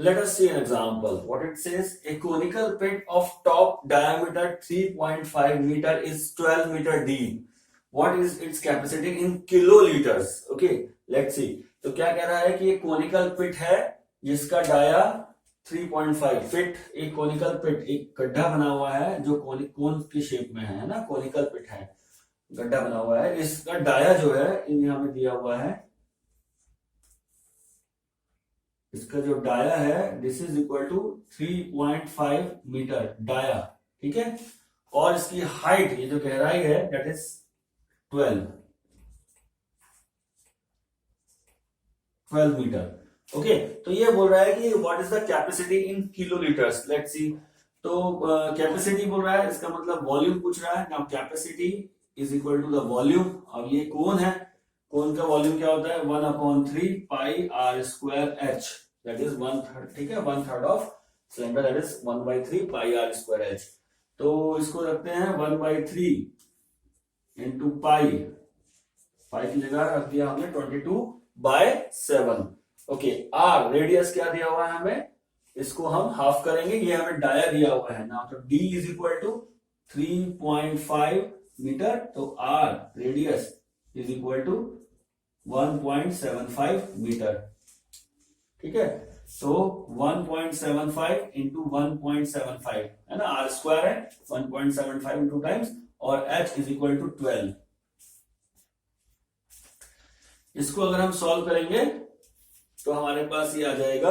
Let us see an example. What it says, a conical pit of top diameter 3.5 meter is 12 meter deep. What is its capacity in kiloliters? Okay, let's see. तो क्या कह रहा है कि ये conical पिट है जिसका dia 3.5 fit. एक कोनिकल पिट, एक गड्ढा बना हुआ है जो कोन की शेप में है ना, कोनिकल पिट है, गड्ढा बना हुआ है। इसका डाया जो है यहाँ में दिया हुआ है, इसका जो डाया है this is equal to 3.5 metre dia, ठीक है। और इसकी हाइट, ये जो गहराई है दैट इज 12 मीटर। ओके, तो ये बोल रहा है कि what is the capacity in kilolitres. Let's see. तो कैपेसिटी बोल रहा है, इसका मतलब वॉल्यूम पूछ रहा है। Now capacity is equal to the volume. अब ये कोन है, कोन का वॉल्यूम क्या होता है 1/3 pi r square h, that is 1/3, ठीक है, 1/3 of cylinder, that is 1/3 pi r square h. तो इसको रखते हैं 1/3 इंटू पाई की जगह रख दिया हमने 22/7। ओके, आर रेडियस क्या दिया हुआ है हमें, इसको हम हाफ करेंगे, ये हमें डाया दिया हुआ है ना। तो d is equal to 3.5 metre, तो r radius is equal to 1.75 metre, ठीक है। तो 1.75 इंटू 1.75 है ना, आर स्क्वायर है 1.75 इंटू टाइम्स, और h इज इक्वल टू 12। इसको अगर हम सॉल्व करेंगे तो हमारे पास ये आ जाएगा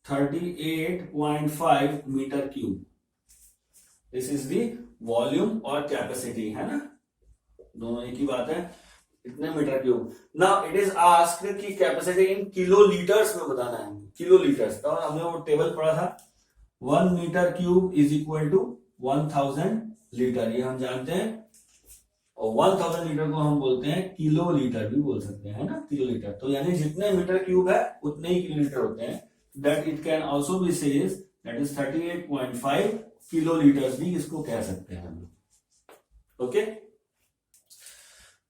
38.5 metre cube. This is the volume और कैपेसिटी, है ना, दोनों एक ही बात है, इतने metre cube. Now it is asked कि कैपेसिटी इन किलोलीटर्स में बताना है, किलोलीटर्स। तो हमने वो टेबल पढ़ा था, 1 metre cube is equal to 1000 litre, ये हम जानते हैं। और 1000 लीटर को हम बोलते हैं किलो लीटर भी बोल सकते हैं, है ना, किलो लीटर। तो यानी जितने मीटर क्यूब है उतने ही किलो लीटर होते हैं। That it can also be says that is 38.5 kilo litres भी इसको कह सकते हैं हम। Okay,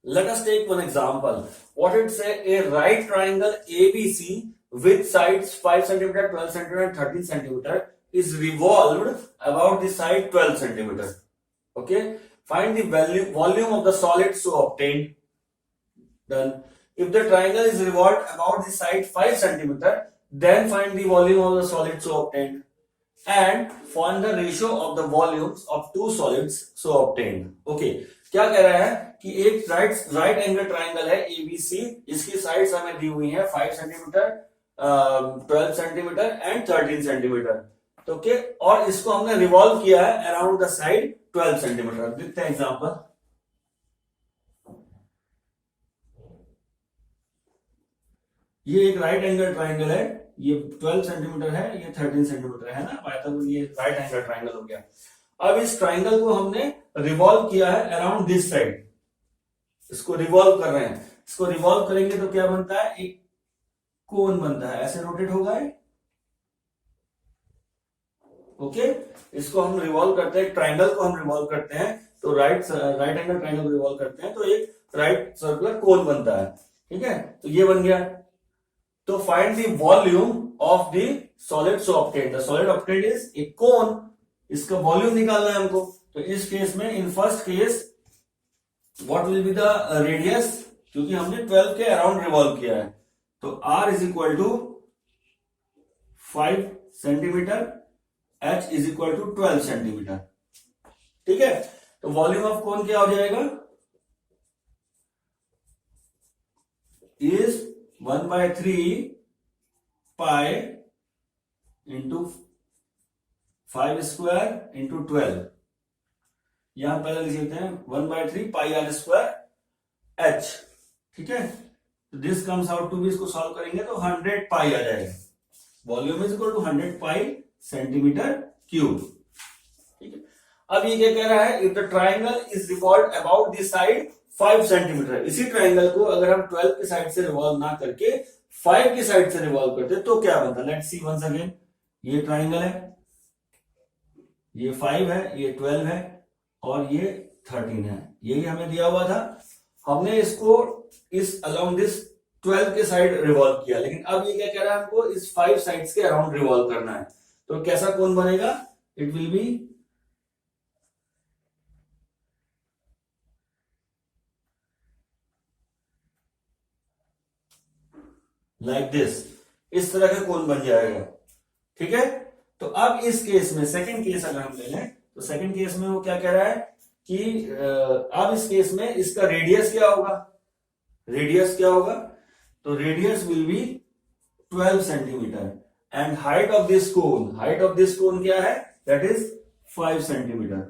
let us take one example. What it say, a right triangle ABC with sides 5 cm, 12 cm and 13 cm is revolved about the side 12 cm. Okay, find the volume of the solid so obtained. Done. If the triangle is revolved about the side 5 cm, then find the volume of the solid so obtained, and find the ratio of the volumes of two solids so obtained. Okay, क्या कह रहा है कि एक right angle triangle है ABC, इसकी sides हमें दी हुई है 5 सेंटीमीटर, 12 सेंटीमीटर एंड 13 सेंटीमीटर। तो ओके, और इसको हमने रिवॉल्व किया है अराउंड द साइड 12 सेंटीमीटर। देखते हैं एग्जांपल। ये एक राइट एंगल ट्राइंगल है, ये 12 सेंटीमीटर है, ये 13 सेंटीमीटर है ना, तो ये राइट एंगल ट्राइंगल हो गया। अब इस ट्राइंगल को हमने रिवॉल्व किया है अराउंड दिस साइड, इसको रिवॉल्व कर रहे हैं। इसको रिवॉल्व करेंगे तो क्या बनता है, एक कोन बनता है, ऐसे रोटेट होगा। ओके, इसको हम रिवॉल्व करते हैं, ट्राइंगल को हम रिवॉल्व करते हैं, तो राइट एंगल ट्राइंगल रिवॉल्व करते हैं तो एक राइट सर्कुलर कोन बनता है, ठीक है। तो ये बन गया। तो find the volume of the solid so obtained. The solid obtained is a cone, इसका वॉल्यूम निकालना है हमको। तो इस केस में, in first case, what will be the radius, क्योंकि हमने 12 के अराउंड रिवॉल्व किया है, तो r is equal to 5 centimetre, h is equal to 12 centimetre, ठीक है। तो वॉल्यूम ऑफ कोन क्या हो जाएगा, is 1/3 pi into 5 square into 12। यहां पहले लिख लेते हैं 1/3 पाई आर स्क्वायर एच, ठीक है। तो this comes out to be, इसको सॉल्व करेंगे तो 100 पाई आ जाएगा। Volume is equal to 100 pi centimetre cube, ठीक है। अब ये क्या कह रहा है, if the triangle is revolve about the side 5 centimetre. इसी ट्राइंगल को अगर हम 12 की साइड से रिवॉल्व ना करके 5 की साइड से रिवॉल्व करते तो क्या बनता, लेट्स सी वंस अगेन। ये ट्राइंगल है, ये 5 है, ये 12 है और ये 13 है, यही हमें दिया हुआ था। हमने इसको इस अलोंग दिस 12 के साइड रिवॉल्व किया, लेकिन अब ये क्या कह रहा है हमको इस 5 साइड्स के अराउंड रिवॉल्व करना है। तो कैसा कोण बनेगा? It will be like this, इस तरह का कोण बन जाएगा। ठीक है, तो अब इस केस में सेकंड केस अगर हम ले लें तो सेकंड केस में वो क्या कह रहा है कि अब इस केस में इसका रेडियस क्या होगा? रेडियस क्या होगा? तो radius will be 12 centimetre and height of this cone क्या है? That is 5 centimetre.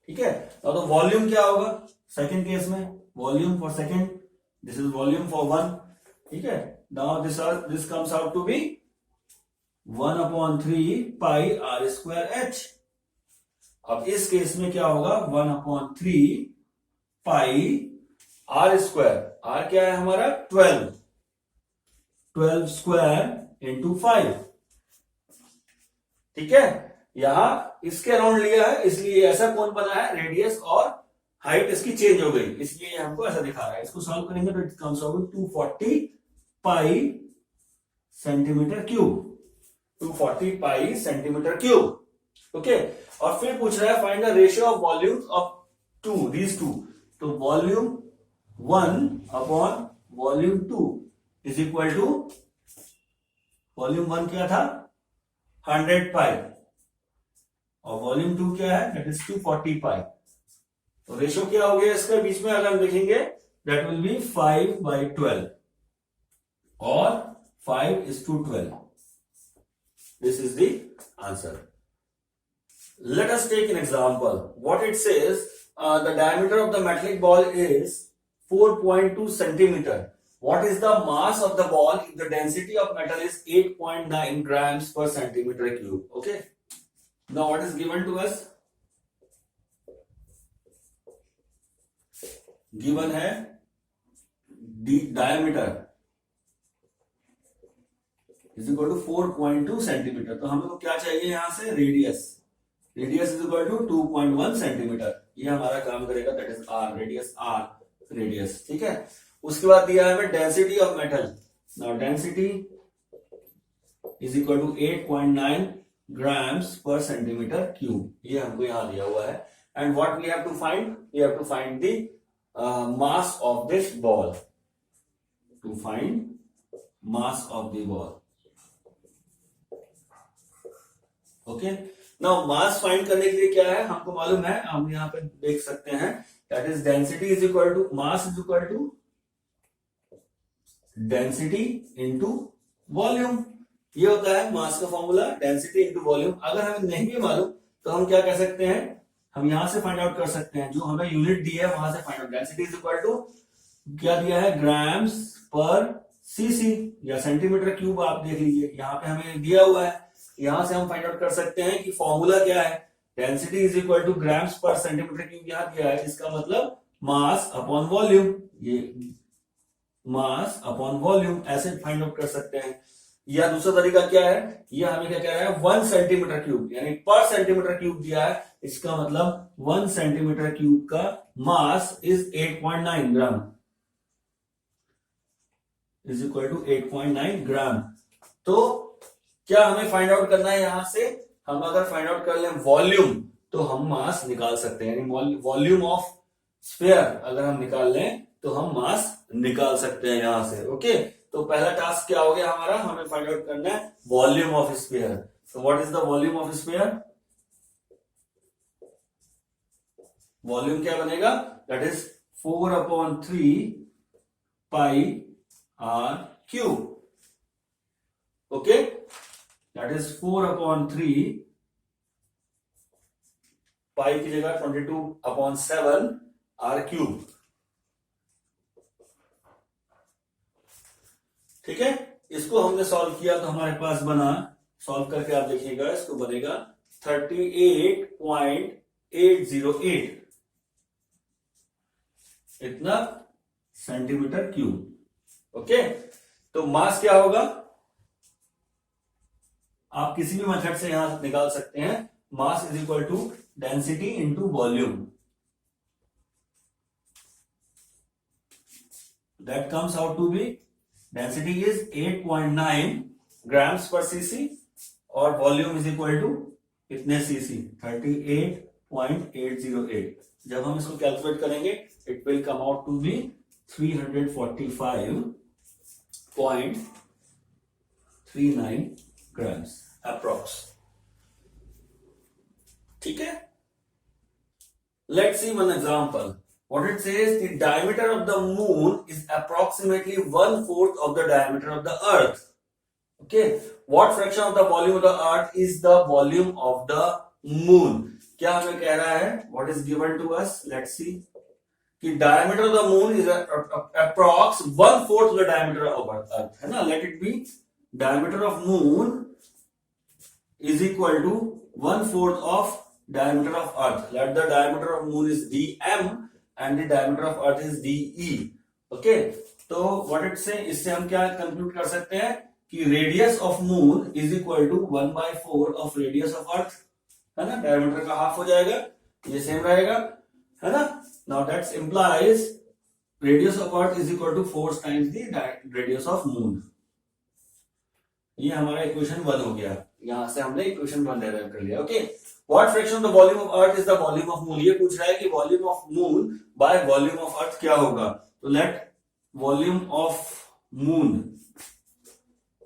ठीक है, तो वॉल्यूम क्या होगा सेकंड केस में? Volume for second, this is volume for 1। ठीक है, now this comes out to be 1/3 pi r square h. अब इस केस में क्या होगा? 1/3 पाई आर स्क्वायर, आर क्या है हमारा? 12 स्क्वायर इंटू 5। ठीक है, यहां इसके अराउंड लिया है इसलिए ऐसा कोण बना है, रेडियस और हाइट इसकी चेंज हो गई इसलिए हमको ऐसा दिखा रहा है। इसको सॉल्व करेंगे तो it comes out 240 pi centimetre cube, 240 pi centimetre cube. Okay, और फिर पूछ रहा है find the ratio of volume of these two. तो volume 1 volume 2 is equal to, volume 1 क्या था? 100 पाई और वॉल्यूम 2 क्या है? दैट इज 240 पाई। तो रेशियो क्या हो गया इसके बीच में? अगर हम देखेंगे दैट विल बी 5/12 और 5:12। This is the answer. Let us take an example. What it says, the diameter of the metallic ball is 4.2 centimeter. What is the mass of the ball if the density of metal is 8.9 grams per centimeter cube? Okay. Now what is given to us? Given है diameter is equal to 4.2 centimetre. तो हमें को क्या चाहिए यहां से? Radius. Radius is equal to 2.1 centimetre. ये हमारा काम करेगा, that is R, radius R, radius. ठीक है, उसके बाद दिया है हमें density of metal. Now density is equal to 8.9 grams per centimetre cube, ये हमको यहां दिया हुआ है। And what we have to find? We have to find the mass of this ball, to find mass of the ball. Okay, now mass find करने के लिए क्या है हमको मालूम है, हम यहां पे देख सकते हैं, that is density is equal to mass is equal to density into volume. ये होता है मास का फॉर्मूला, डेंसिटी इंटू वॉल्यूम। अगर हमें नहीं भी मालूम तो हम क्या कह सकते हैं, हम यहां से फाइंड आउट कर सकते हैं, जो हमें यूनिट दी है वहां से find out. Density is equal to क्या दिया है? ग्राम्स पर सीसी या सेंटीमीटर क्यूब, आप देख लीजिए यहां पे हमें दिया हुआ है। यहां से हम फाइंड आउट कर सकते हैं कि फॉर्मूला क्या है, density is equal two grams per centimetre cube यहां दिया है, इसका मतलब मास अपॉन वॉल्यूम। ये मास अपॉन वॉल्यूम ऐसे फाइंड आउट कर सकते हैं। या दूसरा तरीका क्या है, ये हमें क्या कह रहा है? 1 सेंटीमीटर क्यूब, यानी पर सेंटीमीटर क्यूब दिया है, इसका मतलब 1 सेंटीमीटर क्यूब का mass is 8.9 gram, is equal to 8.9 gram. तो क्या हमें फाइंड आउट करना है यहां से? हम अगर फाइंड आउट कर लें वॉल्यूम तो हम मास निकाल सकते हैं, यानी वॉल्यूम ऑफ स्फीयर अगर हम निकाल लें तो हम मास निकाल सकते हैं यहां से। ओके, तो पहला टास्क क्या हो गया हमारा? हमें फाइंड आउट करना है वॉल्यूम ऑफ स्फीयर। तो what is the volume of sphere? Volume क्या बनेगा? That is 4/3 pi are cube. Okay, that is 4/3 pi की जगह 22/7 आर क्यूब। ठीक है, इसको हमने सॉल्व किया तो हमारे पास बना, सॉल्व करके आप देखिएगा, इसको बनेगा 38.808 इतना सेंटीमीटर क्यूब। ओके, तो मास क्या होगा आप किसी भी मेथड से यहां निकाल सकते हैं। Mass is equal to density into volume. that comes out to be density is 8.9 grams per cc और वॉल्यूम इज इक्वल टू कितने सीसी 38.808. जब हम इसको कैलकुलेट करेंगे it will come out to be 345.39 grams approx. ठीक है. Let's see one example. What it says, the diameter of the moon is approximately 1/4 of the diameter of the earth. Okay. What fraction of the volume of the earth is the volume of the moon? क्या हमें कह रहा है? What is given to us? Let's see. कि diameter of the moon is approx 1/4 of the diameter of earth. है ना? Let it be diameter of moon is equal to 1/4 of diameter of earth. Let the diameter of moon is dm and the diameter of earth is de. Okay. तो what it say, इससे हम क्या compute कर सकते हैं कि radius of moon is equal to 1/4 of radius of earth. है ना. डायमीटर का हाफ हो जाएगा, ये सेम रहेगा. है ना. Now that's implies radius of earth is equal to 4 times the radius of moon. ये हमारा इक्वेशन 1 हो गया. यहां से हमने इक्वेशन 1 डेराइव कर लिया. Okay. What fraction of the volume of earth is the volume of moon? ये पूछ रहा है कि volume of moon by volume of earth क्या होगा. तो लेट वॉल्यूम ऑफ मून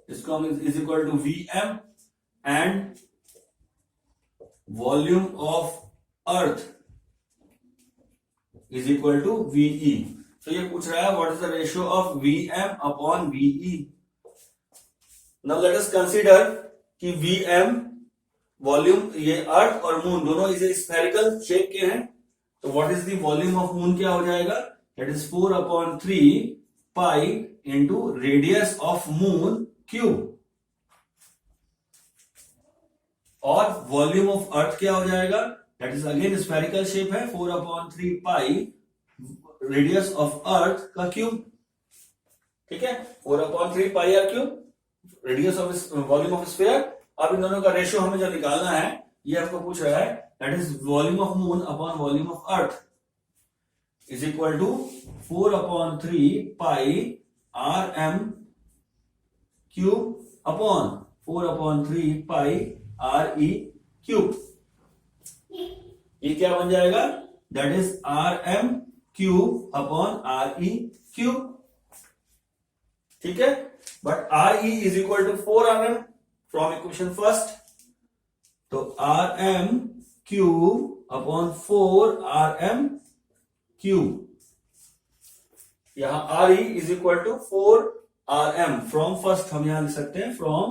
इसको हम is equal to Vm and volume of earth is equal to Ve. तो ये पूछ रहा है what is the ratio of Vm upon Ve. Now let us consider कि Vm वॉल्यूम, ये अर्थ और मून दोनों इसे स्फेरिकल शेप के हैं. तो what is the volume of moon क्या हो जाएगा. That is 4/3 pi into radius of moon cube. और वॉल्यूम ऑफ अर्थ क्या हो जाएगा. That is again spherical shape है. 4/3 पाई रेडियस ऑफ अर्थ का क्यूब. ठीक है. 4/3 pi are cube radius of volume of sphere. अब इन दोनों का रेशियो हमें जो निकालना है, ये आपको पूछ रहा है. That is volume of moon upon volume of earth is equal to 4/3 pi Rm cube upon 4/3 pi Re cube. ये क्या बन जाएगा. That is Rm cube upon Re cube. ठीक है. But Re is equal to 4Rm from equation first. तो Rm cube upon 4Rm cube. यहां Re is equal to 4Rm from first हम यहां लिख सकते हैं फ्रॉम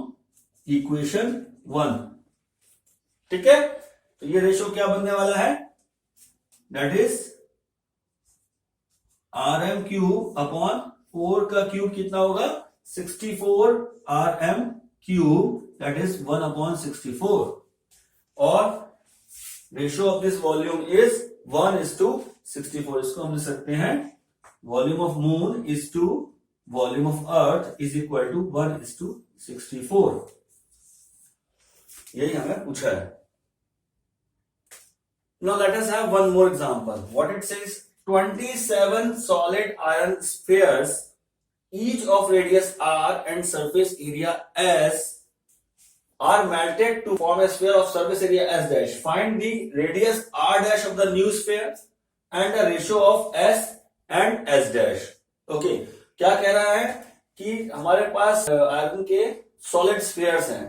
इक्वेशन 1. ठीक है. तो ये रेशियो क्या बनने वाला है. That is Rm cube upon 4 का क्यूब कितना होगा 64 Rm क्यूब. That is 1/64. और ratio of this volume is 1:64. इसको हम लिख सकते हैं volume of moon is to volume of earth is equal to 1:64. यही हमें पूछा है. Now let us have one more example. What it says, 27 solid iron spheres, each of radius r and surface area s, are melted to form a sphere of surface area s dash. Find the radius r dash of the new sphere and the ratio of s and s dash. Okay, क्या कह रहा है कि हमारे पास iron के solid spheres हैं.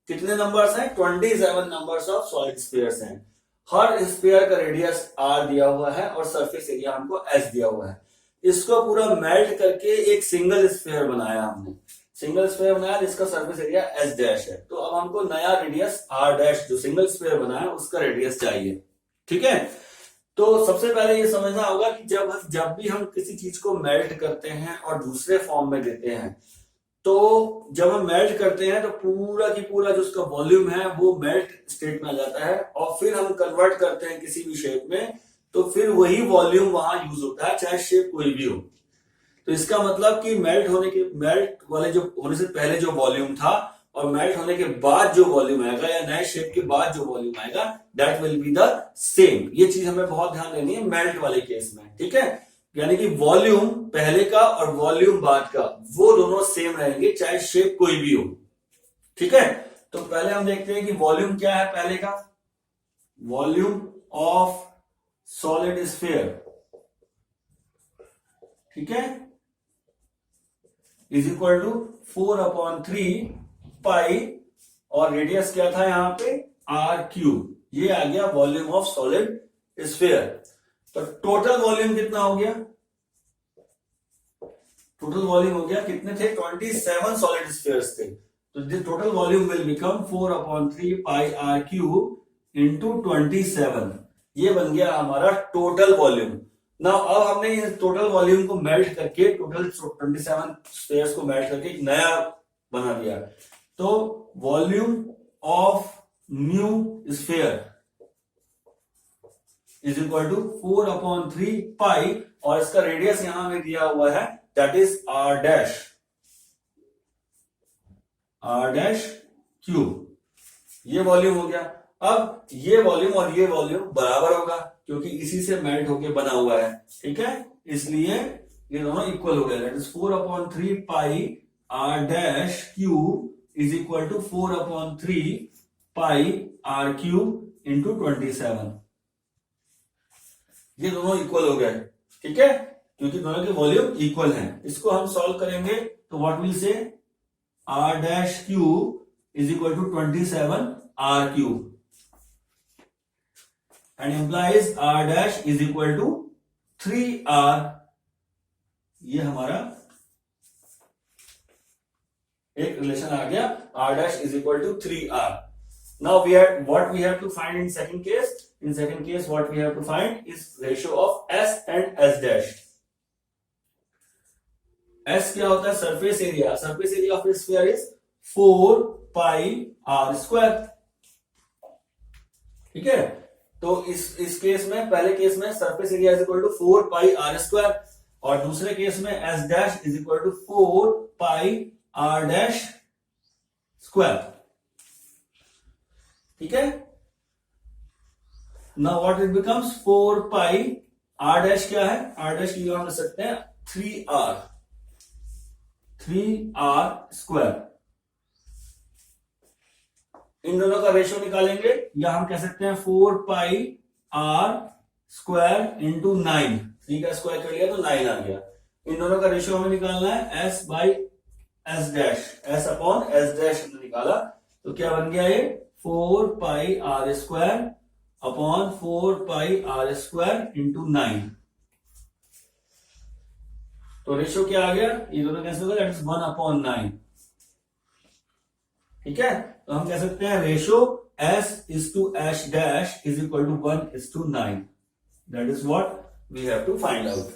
कितने numbers हैं 27 नंबर्स ऑफ सॉलिड स्फीयर्स हैं. हर स्फीयर का रेडियस r दिया हुआ है और सरफेस एरिया हमको s दिया हुआ है. इसको पूरा मेल्ट करके एक सिंगल स्फीयर बनाया हमने. सिंगल स्फीयर बनाया जिसका सरफेस एरिया s डैश है. तो अब हमको नया रेडियस r डैश जो सिंगल स्फीयर बनाया उसका रेडियस चाहिए. ठीक है. तो सबसे पहले ये समझना होगा कि जब भी हम किसी चीज को मेल्ट करते हैं और दूसरे फॉर्म में देते हैं, तो जब हम मेल्ट करते हैं तो पूरा की पूरा जो उसका वॉल्यूम है वो मेल्ट स्टेट में आ जाता है. और फिर हम कन्वर्ट करते हैं किसी भी शेप में, तो फिर वही वॉल्यूम वहां यूज होता है चाहे शेप कोई भी हो. तो इसका मतलब कि मेल्ट वाले जो होने से पहले जो वॉल्यूम था और मेल्ट होने के बाद जो वॉल्यूम आएगा या नए शेप के बाद जो वॉल्यूम आएगा that will be the same. ये चीज हमें बहुत ध्यान देनी है मेल्ट वाले केस में. ठीक है. यानी कि वॉल्यूम पहले का और वॉल्यूम बाद का वो दोनों सेम रहेंगे, चाहे शेप कोई भी हो। ठीक है, तो पहले हम देखते हैं कि वॉल्यूम क्या है पहले का। वॉल्यूम ऑफ सॉलिड स्फीयर, ठीक है, इज इक्वल टू 4/3 पाई, और रेडियस क्या था यहां पे r3। ये आ गया वॉल्यूम ऑफ सॉलिड स्फीयर। तो टोटल वॉल्यूम कितना हो गया, टोटल वॉल्यूम हो गया कितने थे, 27 सॉलिड स्फीयर्स थे। तो this total volume will become 4/3 pi r³ into 27। ये बन गया हमारा टोटल वॉल्यूम। ना अब हमने इस टोटल वॉल्यूम को मेल्ट करके, टोटल 27 स्फीयर्स को मेल्ट करके एक नया बना दिया। तो volume of new sphere is equal to 4/3 pi, और इसका रेडियस यहां में दिया हुआ है, that is r dash cube. ये वॉल्यूम हो गया। अब ये वॉल्यूम और ये वॉल्यूम बराबर होगा क्योंकि इसी से मेल्ट होके बना हुआ है, ठीक है, इसलिए ये दोनों इक्वल हो गए। That is 4/3 pi r dash cube is equal to 4/3 pi r³ into 27। ये दोनों इक्वल हो गए, ठीक है, क्योंकि दोनों के वॉल्यूम इक्वल हैं। इसको हम सॉल्व करेंगे तो what will say, r dash cube is equal to 27 r³ and implies r dash is equal to 3r। ये हमारा एक रिलेशन आ गया, r dash is equal to 3r। Now what we have to find in second case? In second case, what we have to find is ratio of S and S dash. S क्या होता है, surface area. Surface area of sphere is 4 pi r square, ठीक है। तो इस case में, पहले case में surface area is equal to 4 pi r square, और दूसरे केस में S dash is equal to 4 pi r dash square, ठीक है। Now what it becomes, 4 pi r dash क्या है, r डैश की हम कर सकते हैं 3r स्क्वायर। इन दोनों का रेशियो निकालेंगे, या हम कह सकते हैं 4 पाई r स्क्वायर इंटू 9। 3 का स्क्वायर कर लिया तो 9 आ गया। इन दोनों का रेशियो हमें निकालना है s by s dash, s upon s dash निकाला तो क्या बन गया, ये 4 pi r square upon 4 pi r square into 9। तो रेशियो क्या आ गया, ये दोनों कैंसिल हो गया, दैट इज 1/9, ठीक है। तो हम कह सकते हैं ratio s is to s dash is equal to 1:9। That is what we have to find out.